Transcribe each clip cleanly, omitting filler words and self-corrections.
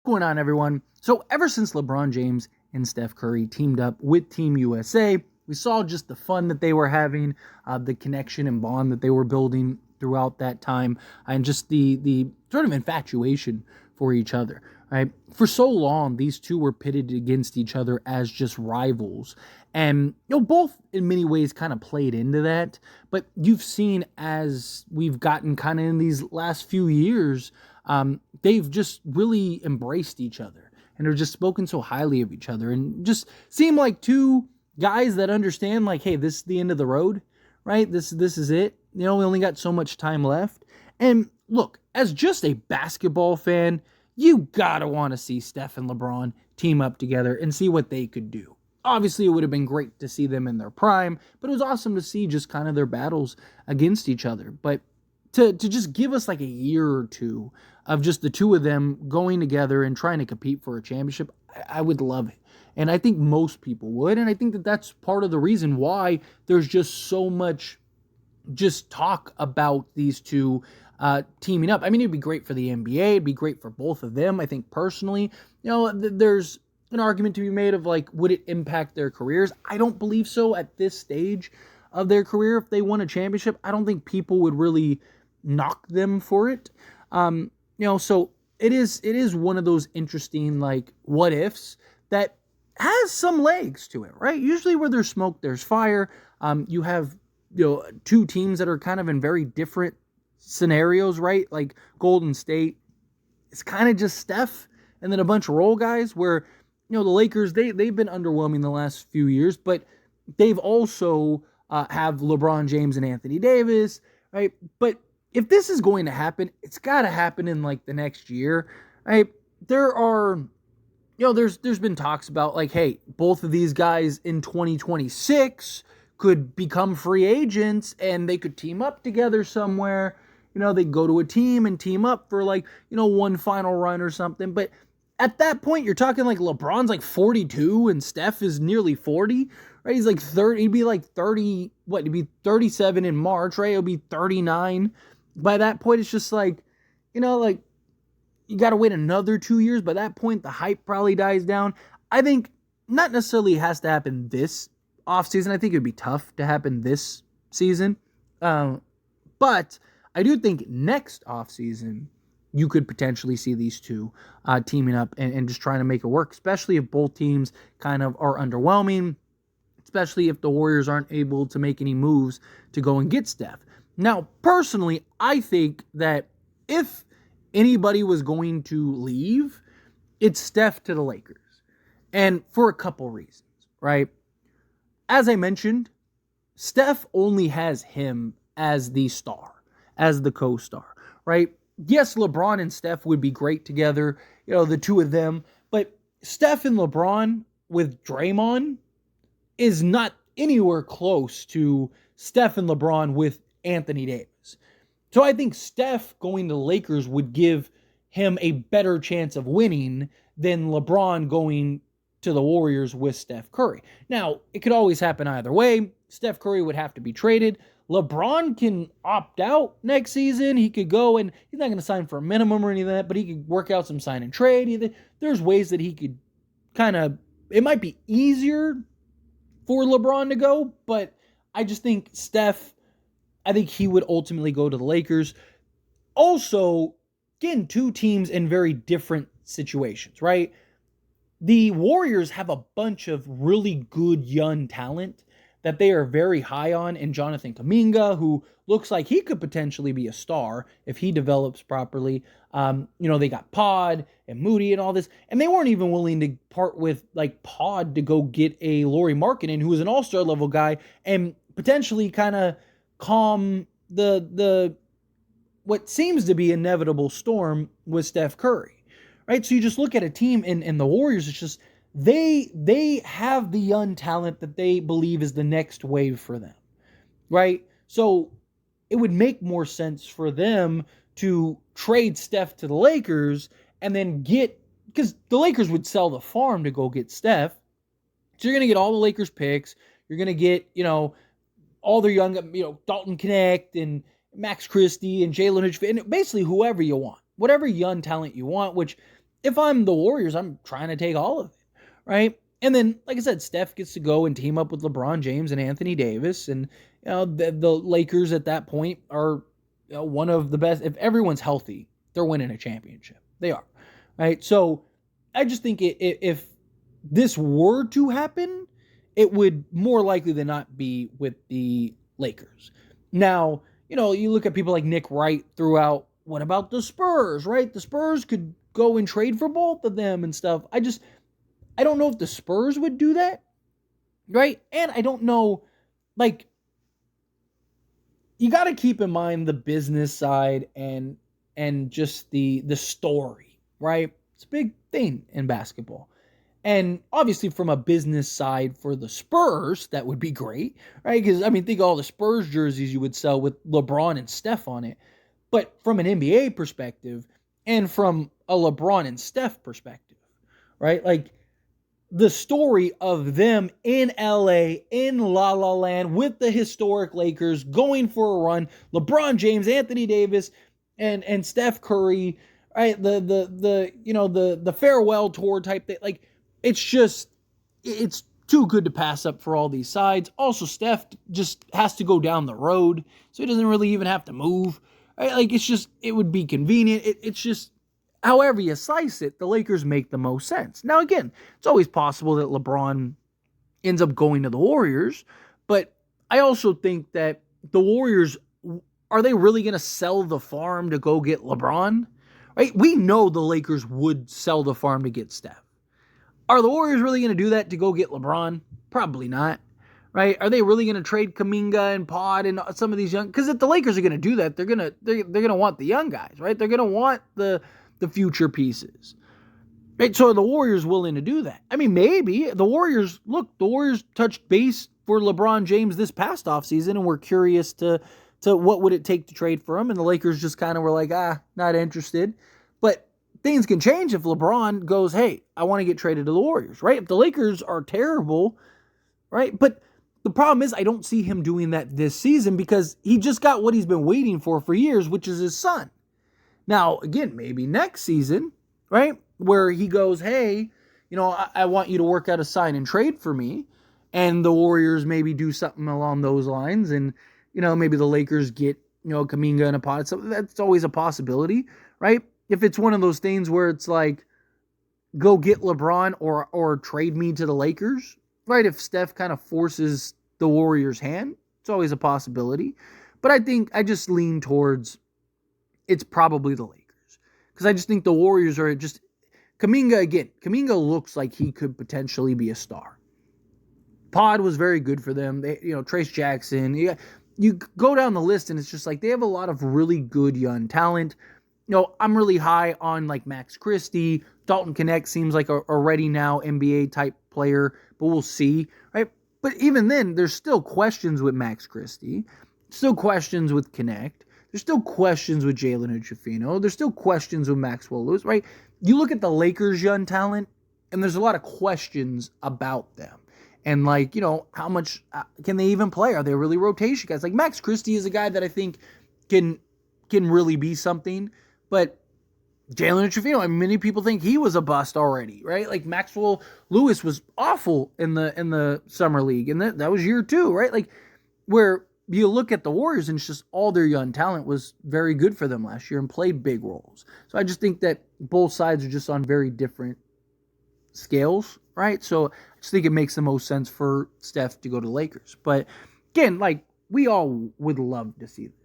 Going on, everyone? So ever since LeBron James and Steph Curry teamed up with Team USA, we saw just the fun that they were having, the connection and bond that they were building throughout that time, and just the sort of infatuation for each other. Right? For so long, these two were pitted against each other as just rivals, and both in many ways kind of played into that. But you've seen as we've gotten kind of in these last few years. They've just really embraced each other and have just spoken so highly of each other and just seem like two guys that understand, like, hey, this is the end of the road, right? This is it. We only got so much time left. And look, as just a basketball fan, you gotta want to see Steph and LeBron team up together and see what they could do. Obviously, it would have been great to see them in their prime, but it was awesome to see just kind of their battles against each other. But to just give us like a year or two of just the two of them going together and trying to compete for a championship, I would love it. And I think most people would. And I think that that's part of the reason why there's just so much just talk about these two teaming up. I mean, it'd be great for the NBA. It'd be great for both of them. I think personally, there's an argument to be made of like, would it impact their careers? I don't believe so at this stage of their career. If they won a championship, I don't think people would really knock them for it. So it is one of those interesting, like, what ifs that has some legs to it, right? Usually where there's smoke, there's fire. You have, two teams that are kind of in very different scenarios, right? Like Golden State, it's kind of just Steph and then a bunch of role guys where, the Lakers, they've been underwhelming the last few years, but they've also have LeBron James and Anthony Davis, right? But if this is going to happen, it's got to happen in like the next year, right? There are, there's been talks about like, hey, both of these guys in 2026 could become free agents and they could team up together somewhere. They go to a team and team up for like, one final run or something. But at that point, you're talking like LeBron's like 42 and Steph is nearly 40, right? He's like 30, he'd be like 30, he'd be 37 in March, right? He'll be 39. By that point, it's just like, like you got to wait another 2 years. By that point, the hype probably dies down. I think not necessarily has to happen this offseason. I think it would be tough to happen this season. But I do think next offseason, you could potentially see these two teaming up and just trying to make it work, especially if both teams kind of are underwhelming, especially if the Warriors aren't able to make any moves to go and get Steph. Now, personally, I think that if anybody was going to leave, it's Steph to the Lakers. And for a couple reasons, right? As I mentioned, Steph only has him as the star, as the co-star, right? Yes, LeBron and Steph would be great together, the two of them, but Steph and LeBron with Draymond is not anywhere close to Steph and LeBron with Anthony Davis. So I think Steph going to the Lakers would give him a better chance of winning than LeBron going to the Warriors with Steph Curry. Now, it could always happen either way. Steph Curry would have to be traded. LeBron can opt out next season. He could go and he's not going to sign for a minimum or anything like that, but he could work out some sign and trade. There's ways that he could it might be easier for LeBron to go, but I just think I think he would ultimately go to the Lakers. Also, again, two teams in very different situations, right? The Warriors have a bunch of really good young talent that they are very high on in Jonathan Kuminga, who looks like he could potentially be a star if he develops properly. They got Pod and Moody and all this, and they weren't even willing to part with like Pod to go get a Lauri Markkanen, who is an all-star level guy, and potentially kind of calm the what seems to be inevitable storm with Steph Curry, right? So you just look at a team in the Warriors, it's just they have the young talent that they believe is the next wave for them, right? So it would make more sense for them to trade Steph to the Lakers and then because the Lakers would sell the farm to go get Steph. So you're going to get all the Lakers picks. You're going to get, all their young, Dalton Knecht and Max Christie and Jalen Hitchfield, and basically whoever you want, whatever young talent you want, which if I'm the Warriors, I'm trying to take all of it, right? And then, like I said, Steph gets to go and team up with LeBron James and Anthony Davis, and the Lakers at that point are one of the best. If everyone's healthy, they're winning a championship. They are, right? So I just think if this were to happen, it would more likely than not be with the Lakers. Now, you look at people like Nick Wright throughout. What about the Spurs, right? The Spurs could go and trade for both of them and stuff. I don't know if the Spurs would do that, right? And I don't know, like, you got to keep in mind the business side and just the story, right? It's a big thing in basketball. And obviously from a business side for the Spurs, that would be great, right? Because, think of all the Spurs jerseys you would sell with LeBron and Steph on it. But from an NBA perspective and from a LeBron and Steph perspective, right? Like, the story of them in LA, in La La Land, with the historic Lakers, going for a run, LeBron James, Anthony Davis, and Steph Curry, right? The farewell tour type thing. Like, it's too good to pass up for all these sides. Also, Steph just has to go down the road, so he doesn't really even have to move. Right? Like, it would be convenient. It's just, however you slice it, the Lakers make the most sense. Now, again, it's always possible that LeBron ends up going to the Warriors, but I also think that the Warriors, are they really going to sell the farm to go get LeBron? Right? We know the Lakers would sell the farm to get Steph. Are the Warriors really going to do that to go get LeBron? Probably not. Right? Are they really going to trade Kuminga and Pod and some of these young? Because if the Lakers are going to do that, they're gonna want the young guys, right? They're going to want the future pieces. Right? So are the Warriors willing to do that? Maybe. The Warriors touched base for LeBron James this past offseason, and we're curious to what would it take to trade for him, and the Lakers just kind of were like, not interested. But things can change if LeBron goes, hey, I want to get traded to the Warriors, right? If the Lakers are terrible, right? But the problem is I don't see him doing that this season because he just got what he's been waiting for years, which is his son. Now, again, maybe next season, right, where he goes, hey, I want you to work out a sign and trade for me, and the Warriors maybe do something along those lines, and, maybe the Lakers get, Kuminga and a Pod. So that's always a possibility, right? If it's one of those things where it's like, go get LeBron or trade me to the Lakers, right? If Steph kind of forces the Warriors' hand, it's always a possibility. But I think I just lean towards it's probably the Lakers. Because I just think the Warriors are just... Kuminga looks like he could potentially be a star. Pod was very good for them. They, Trace Jackson. You go down the list and it's just like they have a lot of really good young talent. I'm really high on like Max Christie. Dalton Knecht seems like a ready now NBA type player, but we'll see, right? But even then, there's still questions with Max Christie. Still questions with Knecht. There's still questions with Jalen Hood-Schifino. There's still questions with Maxwell Lewis, right? You look at the Lakers' young talent, and there's a lot of questions about them. And, like, how much can they even play? Are they really rotation guys? Like, Max Christie is a guy that I think can really be something. But Jalen Hood-Schifino, many people think he was a bust already, right? Like, Maxwell Lewis was awful in the summer league, and that was year 2, right? Like, where you look at the Warriors and it's just all their young talent was very good for them last year and played big roles. So I just think that both sides are just on very different scales, right? So I just think it makes the most sense for Steph to go to the Lakers. But again, like, we all would love to see this.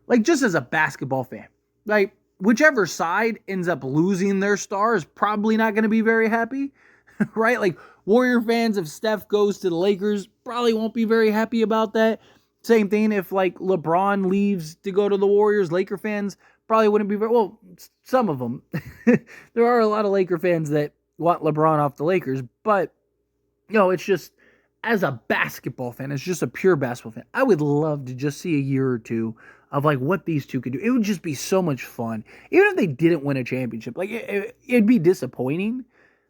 Like, just as a basketball fan, like, whichever side ends up losing their star is probably not going to be very happy, right? Like, Warrior fans, if Steph goes to the Lakers, probably won't be very happy about that. Same thing if, like, LeBron leaves to go to the Warriors. Laker fans probably wouldn't be very... Well, some of them. There are a lot of Laker fans that want LeBron off the Lakers. But, it's just... As a basketball fan, as just a pure basketball fan, I would love to just see a year or two of, like, what these two could do. It would just be so much fun. Even if they didn't win a championship. Like, it'd be disappointing.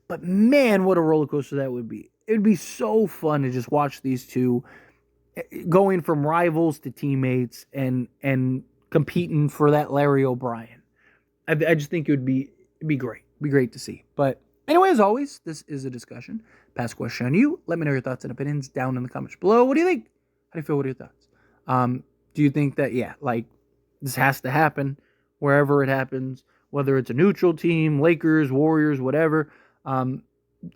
But, man, what a roller coaster that would be. It would be so fun to just watch these two going from rivals to teammates and competing for that Larry O'Brien. I just think it'd be great. Be great to see. But anyway, as always, this is a discussion. Pass question on you. Let me know your thoughts and opinions down in the comments below. What do you think? How do you feel? What are your thoughts? Do you think that, this has to happen wherever it happens, whether it's a neutral team, Lakers, Warriors, whatever?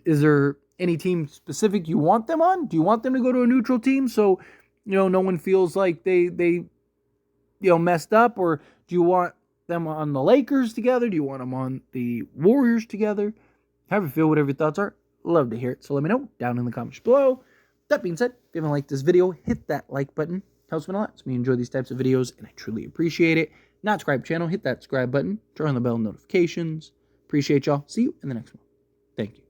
Is there any team specific you want them on? Do you want them to go to a neutral team so, no one feels like they messed up? Or do you want them on the Lakers together? Do you want them on the Warriors together? However you feel, whatever your thoughts are, love to hear it. So let me know down in the comments below. That being said, if you haven't liked this video, hit that like button. Helps me a lot. It's me enjoy these types of videos, and I truly appreciate it. Not subscribe channel, hit that subscribe button, turn on the bell notifications. Appreciate y'all. See you in the next one. Thank you.